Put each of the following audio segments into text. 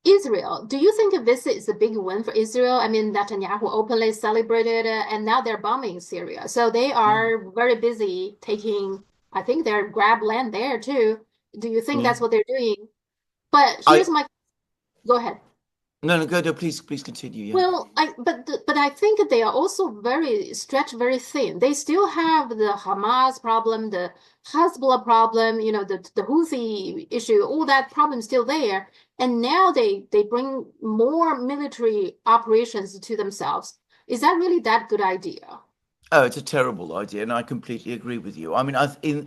Israel, do you think this is a big win for Israel? I mean, Netanyahu openly celebrated it, and now they're bombing Syria. So they Yeah. are very busy taking, I think they're grab land there too. Do you think Yeah. that's what they're doing? But I here's my, go ahead. No, no, go, no, please continue. Yeah. Well, but I think they are also very stretched very thin. They still have the Hamas problem, the Hezbollah problem, the Houthi issue, all that problem still there. And now they bring more military operations to themselves. Is that really that good idea? Oh, it's a terrible idea, and I completely agree with you. I mean,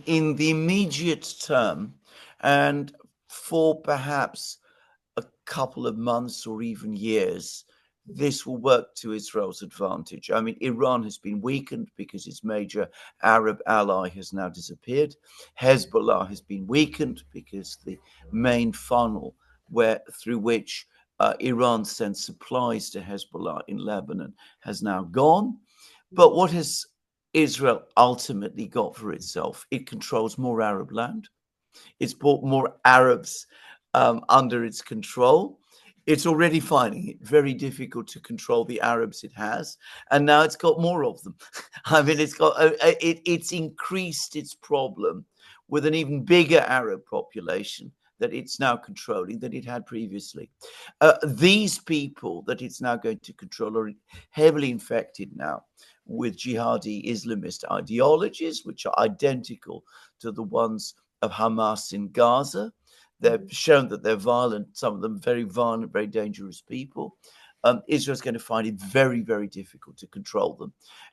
in the immediate term, and for perhaps a couple of months or even years, this will work to Israel's advantage. I mean, Iran has been weakened because its major Arab ally has now disappeared. Hezbollah has been weakened because the main funnel where through which Iran sends supplies to Hezbollah in Lebanon has now gone. But what has Israel ultimately got for itself? It controls more Arab land. It's brought more Arabs under its control. It's already finding it very difficult to control the Arabs it has, and now it's got more of them. I mean, it's increased its problem with an even bigger Arab population that it's now controlling than it had previously. These people that it's now going to control are heavily infected now with jihadi Islamist ideologies, which are identical to the ones of Hamas in Gaza. They've Mhm. shown that they're violent, some of them very violent, very dangerous people. Israel's going to find it very, very difficult to control them.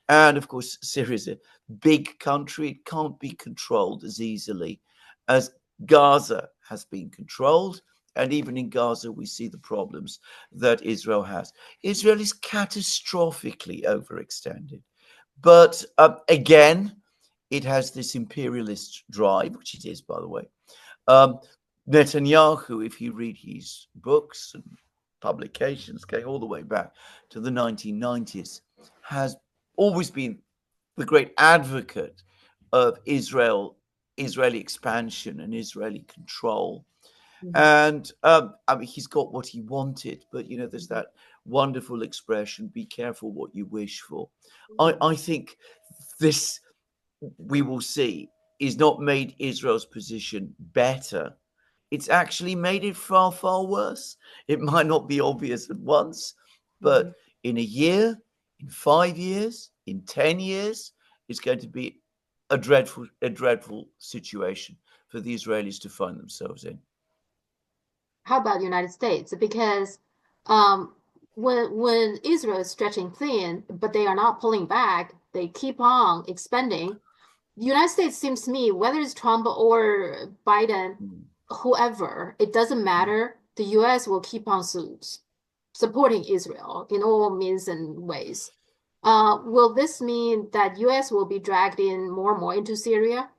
And of course, Syria is a big country. It can't be controlled as easily as Gaza has been controlled. And even in Gaza, we see the problems that Israel has. Israel is catastrophically overextended. But again, it has this imperialist drive, which it is, by the way. Um, Netanyahu, if you read his books and publications going all the way back to the 1990s, has always been the great advocate of Israeli expansion and Israeli control. Mhm. And I mean, he's got what he wanted, but there's Mhm. that wonderful expression: "Be careful what you wish for." Mhm. I think this we will see is not made Israel's position better. It's actually made it far, far worse. It might not be obvious at once, Mhm. but in a year, in 5 years, in 10 years, it's going to be a dreadful situation for the Israelis to find themselves in. How about the United States? Because um, when Israel is stretching thin, but they are not pulling back, they keep on expanding. The United States seems to me, whether it's Trump or Biden, Mm. whoever, it doesn't matter. The US will keep on supporting Israel in all means and ways. Will this mean that US will be dragged in more and more into Syria?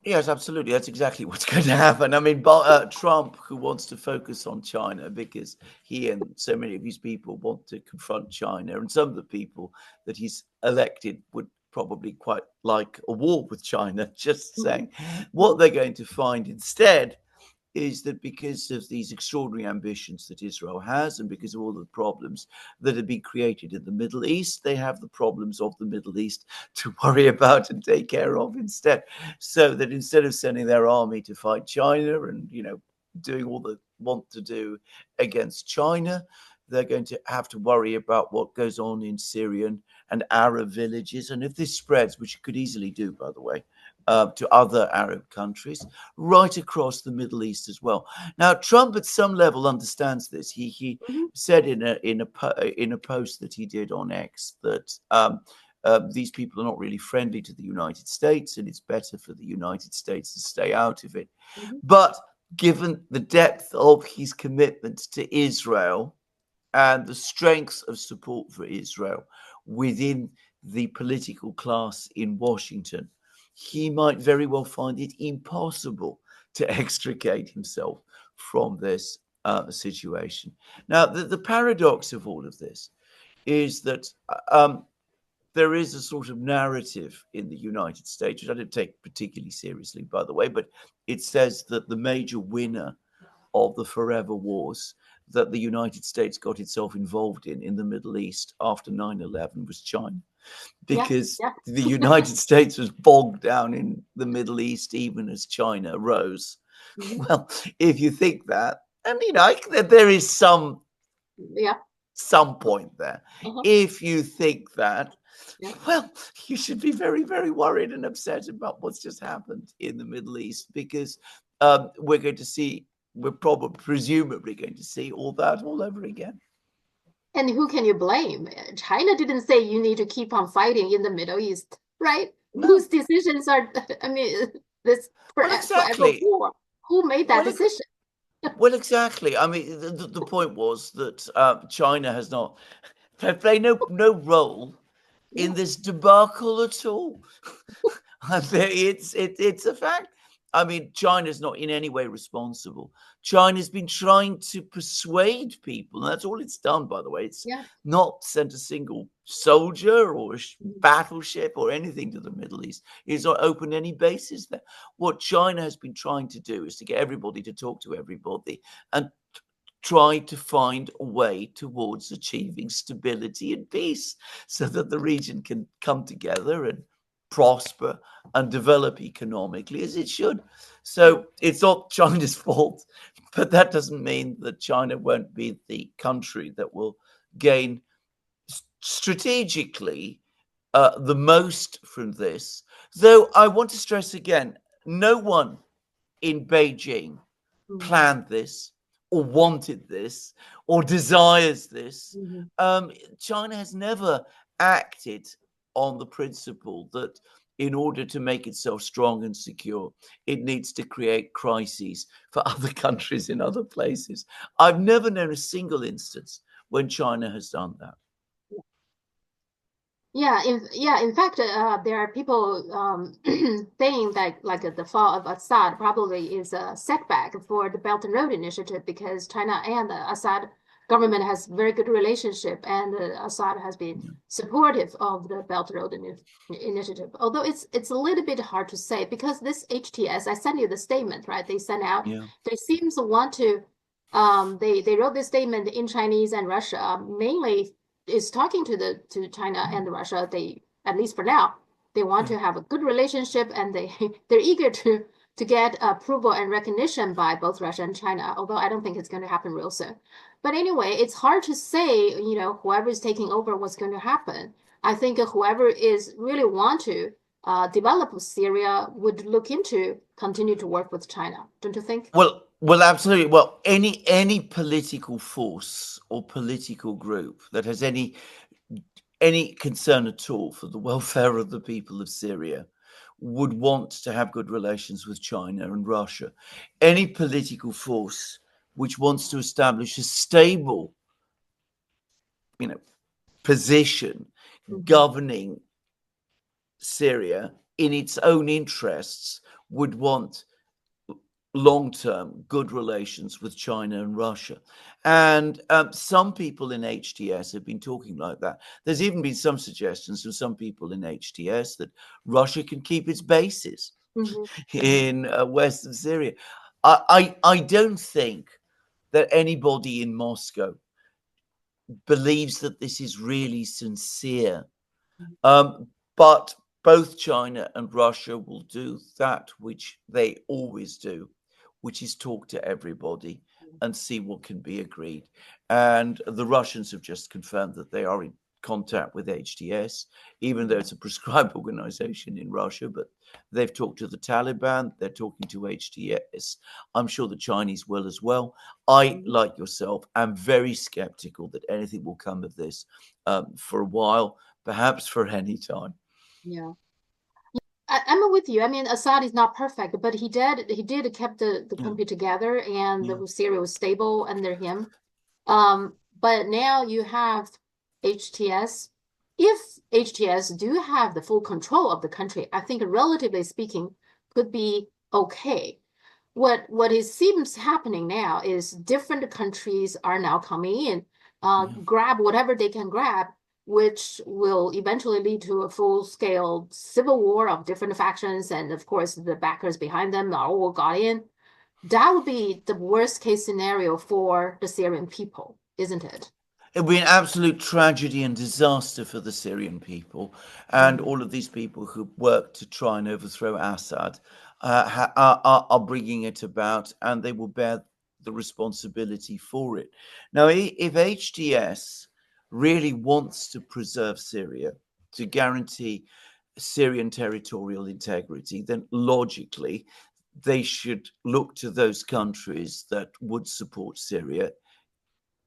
Yes, absolutely. That's exactly what's going to happen. I mean, Trump, who wants to focus on China because he and so many of his people want to confront China, and some of the people that he's elected would probably quite like a war with China, just Mhm. saying. What they're going to find instead is that because of these extraordinary ambitions that Israel has, and because of all the problems that have been created in the Middle East, they have the problems of the Middle East to worry about and take care of instead. So that instead of sending their army to fight China and, doing all they want to do against China, they're going to have to worry about what goes on in Syrian and Arab villages. And if this spreads, which it could easily do, by the way, to other Arab countries, right across the Middle East as well. Now, Trump, at some level, understands this. He Mhm. said in a post that he did on X that these people are not really friendly to the United States, and it's better for the United States to stay out of it. Mhm. But given the depth of his commitment to Israel and the strength of support for Israel within the political class in Washington, he might very well find it impossible to extricate himself from this situation. Now, the paradox of all of this is that there is a sort of narrative in the United States, which I don't take particularly seriously, by the way, but it says that the major winner of the forever wars that the United States got itself involved in the Middle East after 9/11 was China, Yeah, because yeah. the United States was bogged down in the Middle East even as China rose. Mhm. Well, if you think that, and there is some Yeah. point there. Uh-huh. If you think that, Yeah. well, you should be very, very worried and upset about what's just happened in the Middle East, because we're probably, presumably going to see all that all over again. And who can you blame? China didn't say you need to keep on fighting in the Middle East, right? No. Whose decisions are, I mean, this Well, forever exactly. war? Who made that Well, decision? well, exactly. I mean, the point was that China has not played no role in Yeah, this debacle at all. It's a fact. I mean, China's not in any way responsible. China's been trying to persuade people, and that's all it's done, by the way. It's yeah. not sent a single soldier or Mhm. battleship or anything to the Middle East. It's not opened any bases there. What China has been trying to do is to get everybody to talk to everybody and try to find a way towards achieving stability and peace so that the region can come together and prosper and develop economically as it should. Yeah. So it's not China's fault, but that doesn't mean that China won't be the country that will gain strategically the most from this. Though I want to stress again, no one in Beijing Mhm. planned this or wanted this or desires this. Mhm. China has never acted on the principle that in order to make itself strong and secure, it needs to create crises for other countries in other places. I've never known a single instance when China has done that. In fact, there are people saying that like the fall of Assad probably is a setback for the Belt and Road Initiative because China and the Assad government has very good relationship, and Assad has been Yeah. supportive of the Belt and Road Initiative. Although it's a little bit hard to say because this HTS, I sent you the statement, right? They sent out. Yeah. They seems to want to. They wrote this statement in Chinese and Russia, mainly is talking to China and Russia. They, at least for now, they want Yeah. to have a good relationship, and they're eager to get approval and recognition by both Russia and China. Although I don't think it's going to happen real soon. But anyway, it's hard to say. Whoever is taking over, what's going to happen. I think whoever is really want to develop Syria would look into continue to work with China. Don't you think? Well, absolutely. Well, any political force or political group that has any concern at all for the welfare of the people of Syria would want to have good relations with China and Russia. Any political force which wants to establish a stable, you know, position Mhm. governing Syria in its own interests would want long-term good relations with China and Russia. And some people in HTS have been talking like that. There's even been some suggestions from some people in HTS that Russia can keep its bases Mhm. in western Syria. I don't think that anybody in Moscow believes that this is really sincere. But both China and Russia will do that which they always do, which is talk to everybody and see what can be agreed. And the Russians have just confirmed that they are in contact with HTS, even though it's a proscribed organization in Russia. But they've talked to the Taliban, they're talking to HTS. I'm sure the Chinese will as well. I, Mhm. like yourself, am very skeptical that anything will come of this for a while, perhaps for any time. Yeah. I'm with you. I mean, Assad is not perfect, but he did kept the Yeah, country together, and yeah, the Syria was stable under him. But now you have HTS. If HTS do have the full control of the country, I think relatively speaking could be okay. What it seems happening now is different countries are now coming in, yeah. grab whatever they can grab, which will eventually lead to a full-scale civil war of different factions, and of course the backers behind them are all got in. that would be the worst case scenario for the Syrian people, isn't it? It would be an absolute tragedy and disaster for the Syrian people and Mm-hmm. all of these people who worked to try and overthrow Assad are bringing it about, and they will bear the responsibility for it. Now, if HDS really wants to preserve Syria, to guarantee Syrian territorial integrity, then logically they should look to those countries that would support Syria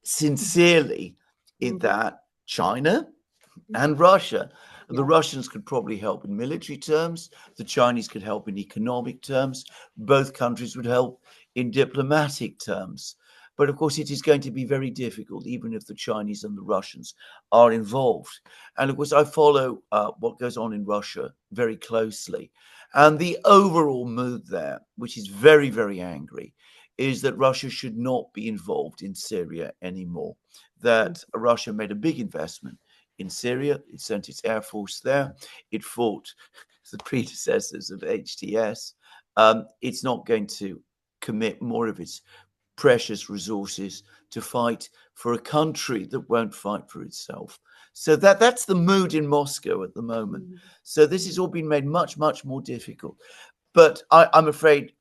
sincerely, in Mm-hmm. that China Mm-hmm. and Russia. The Yeah. Russians could probably help in military terms. The Chinese could help in economic terms. Both countries would help in diplomatic terms. But of course, it is going to be very difficult, even if the Chinese and the Russians are involved. And of course, I follow what goes on in Russia very closely. And the overall mood there, which is very, very angry, is that Russia should not be involved in Syria anymore. That Russia made a big investment in Syria. It sent its air force there. It fought the predecessors of HTS. It's not going to commit more of its precious resources to fight for a country that won't fight for itself. So that's the mood in Moscow at the moment. Mm-hmm. So this has all been made much, much more difficult. But I'm afraid,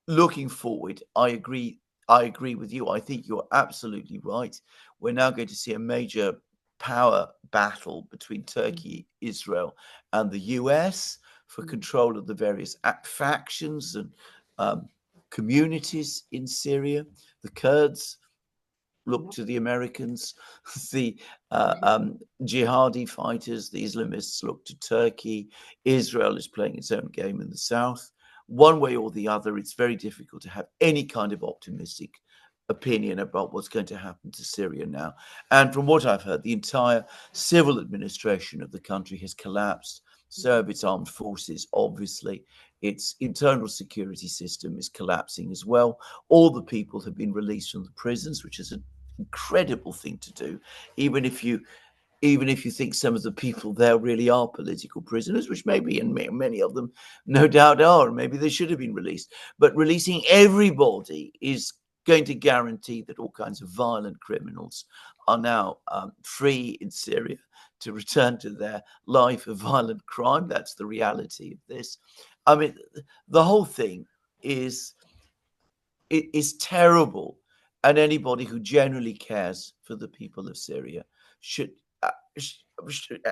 looking forward, I agree. I agree with you. I think you're absolutely right. We're now going to see a major power battle between Turkey, Israel, and the US for Mm-hmm. control of the various factions and um, communities in Syria. The Kurds look Yep. to the Americans, the Right. jihadi fighters, the Islamists look to Turkey. Israel is playing its own game in the south. One way or the other, it's very difficult to have any kind of optimistic opinion about what's going to happen to Syria now. And from what I've heard, the entire civil administration of the country has collapsed. So have its armed forces, obviously. Its internal security system is collapsing as well. All the people have been released from the prisons, which is an incredible thing to do, even if you think some of the people there really are political prisoners, which maybe, and many of them no doubt are, and maybe they should have been released. But releasing everybody is going to guarantee that all kinds of violent criminals are now free in Syria to return to their life of violent crime. That's the reality of this. I mean, the whole thing is terrible, and anybody who genuinely cares for the people of Syria should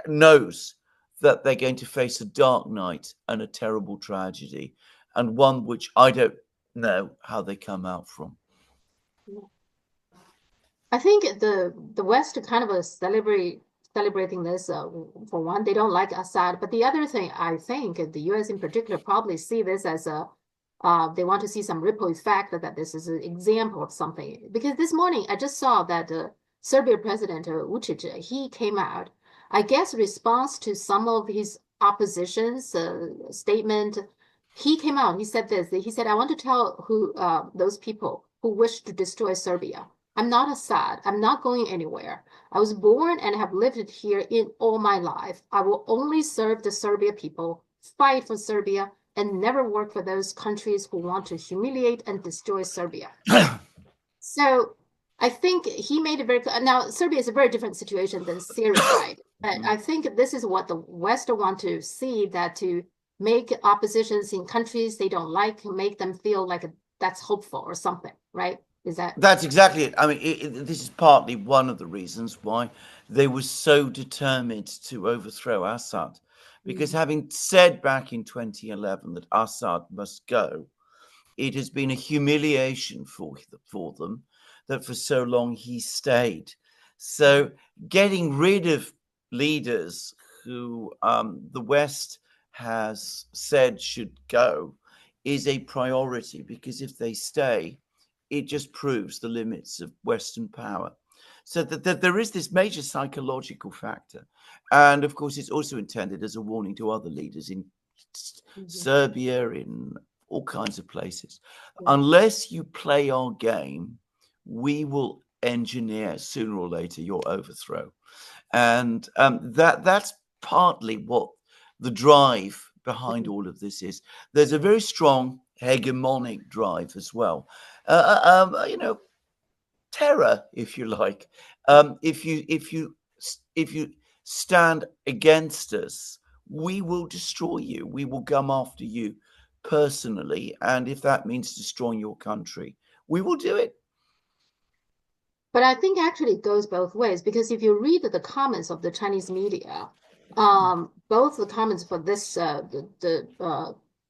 knows that they're going to face a dark night and a terrible tragedy, and one which I don't know how they come out from. I think the West kind of celebrating this. For one, they don't like Assad, but the other thing, I think the U.S. in particular probably see this as a they want to see some ripple effect that this is an example of something. Because this morning I just saw that Serbia President Vucic, he came out, I guess, response to some of his opposition's statement. He came out. He said this. He said, "I want to tell those people who wish to destroy Serbia. I'm not Assad. I'm not going anywhere. I was born and have lived here in all my life. I will only serve the Serbia people, fight for Serbia, and never work for those countries who want to humiliate and destroy Serbia." So I think he made it very clear. Now, Serbia is a very different situation than Syria, right? But I think this is what the West want to see, that to make oppositions in countries they don't like, make them feel like that's hopeful or something, right? Is that? That's exactly it. I mean, this is partly one of the reasons why they were so determined to overthrow Assad, because Mhm. having said back in 2011 that Assad must go, it has been a humiliation for them that for so long he stayed. So getting rid of leaders who the West has said should go is a priority, because if they stay, it just proves the limits of Western power. So that there is this major psychological factor. And of course, it's also intended as a warning to other leaders in Mhm. Serbia, in all kinds of places. Yeah. Unless you play our game, we will engineer sooner or later your overthrow. And that's partly what the drive behind Mhm. all of this is. There's a very strong hegemonic drive as well. You know, terror, if you like. If you stand against us, we will destroy you. We will come after you personally, and if that means destroying your country, we will do it. But I think actually it goes both ways, because if you read the comments of the Chinese media, both the comments for this the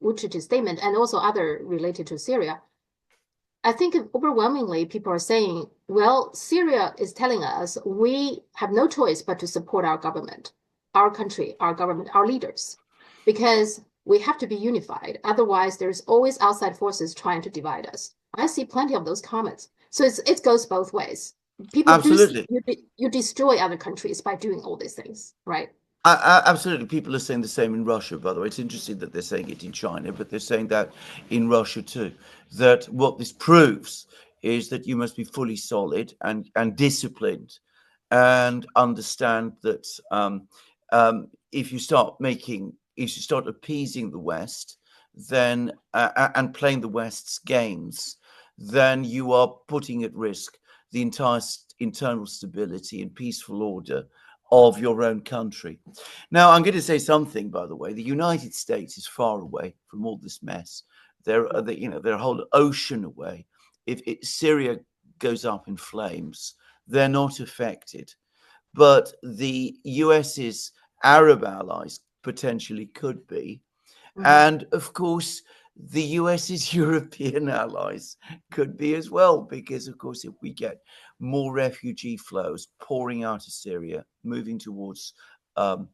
Vucic statement and also other related to Syria, I think overwhelmingly people are saying, well, Syria is telling us we have no choice but to support our government, our country, our government, our leaders, because we have to be unified. Otherwise, there's always outside forces trying to divide us. I see plenty of those comments. So it goes both ways. People do see Absolutely. you destroy other countries by doing all these things, right? Absolutely. People are saying the same in Russia, by the way. It's interesting that they're saying it in China, but they're saying that in Russia too. That what this proves is that you must be fully solid and disciplined and understand that if you start appeasing the West, then and playing the West's games, then you are putting at risk the entire internal stability and peaceful order of your own country. Now, I'm going to say something, by the way. The United States is far away from all this mess. They're a whole ocean away. If Syria goes up in flames, they're not affected. But the US's Arab allies potentially could be. Mhm. And of course, the US's European allies could be as well, because, of course, if we get more refugee flows pouring out of Syria, moving towards um,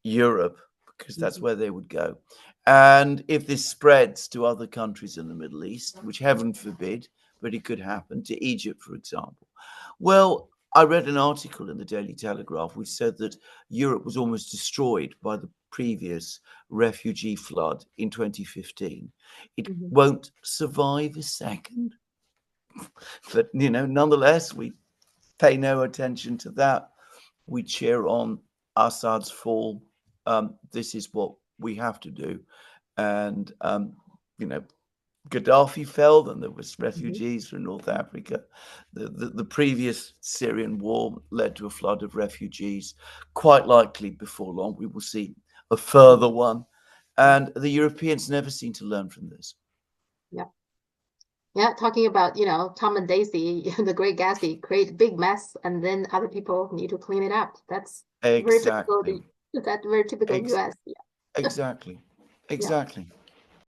Europe, because that's Mhm. where they would go. And if this spreads to other countries in the Middle East, which heaven forbid, but it could happen to Egypt, for example. Well, I read an article in the Daily Telegraph which said that Europe was almost destroyed by the previous refugee flood in 2015. It Mhm. won't survive a second. But, nonetheless, we pay no attention to that. We cheer on Assad's fall. This is what we have to do. And, you know, Gaddafi fell, then there was Mhm. refugees from North Africa. The previous Syrian war led to a flood of refugees. Quite likely before long, we will see a further one. Yeah. And the Europeans never seem to learn from this. Yeah. Yeah, talking about, Tom and Daisy, the Great Gatsby, create a big mess, and then other people need to clean it up. That's very typical. Exactly. That's very typical Ex- US. Yeah. exactly. Yeah. Exactly.